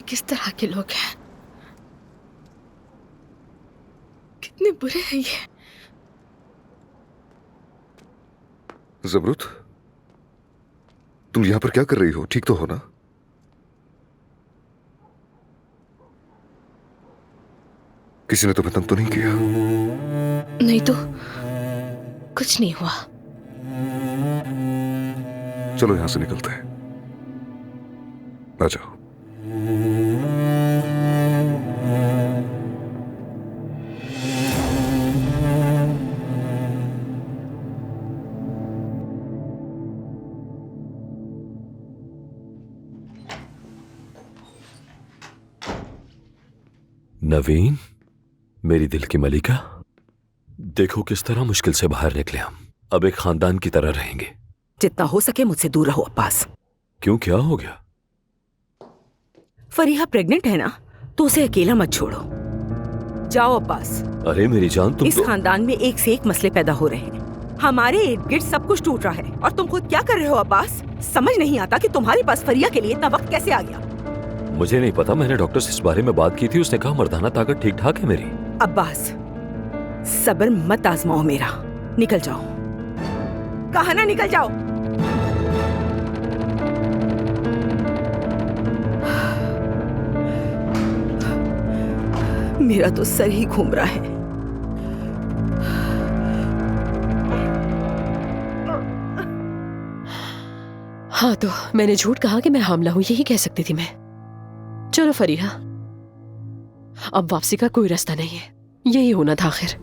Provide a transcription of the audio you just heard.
किस तरह के लोग हैं, कितने बुरे हैं ये। ज़मरुद, तुम यहां पर क्या कर रही हो? ठीक तो हो ना? किसी ने तुम्हें तंग तो नहीं किया? नहीं तो कुछ नहीं हुआ। चलो यहां से निकलते हैं, आ जाओ। नवीन, मेरी दिल की मलिका, देखो किस तरह मुश्किल से बाहर निकले हम। अब एक खानदान की तरह रहेंगे। जितना हो सके मुझसे दूर रहो अब्बास। क्यों, क्या हो गया? फरीहा प्रेग्नेंट है ना, तो उसे अकेला मत छोड़ो। जाओ अब्बास। अरे मेरी जान, तुम इस खानदान में एक से एक मसले पैदा हो रहे हैं। हमारे इर्द गिर्द सब कुछ टूट रहा है और तुम खुद क्या कर रहे हो अब्बास? समझ नहीं आता कि तुम्हारे पास फरिया के लिए इतना वक्त कैसे आ गया। मुझे नहीं पता, मैंने डॉक्टर से इस बारे में बात की थी, उसने कहा मर्दाना ताकत ठीक ठाक है मेरी। अब्बास, सब्र मत आजमाओ मेरा। निकल जाओ, कहा ना निकल जाओ। मेरा तो सर ही घूम रहा है। हाँ तो मैंने झूठ कहा कि मैं हामला हूं, यही कह सकती थी मैं। चलो फरीहा, अब वापसी का कोई रास्ता नहीं है, यही होना था आखिर।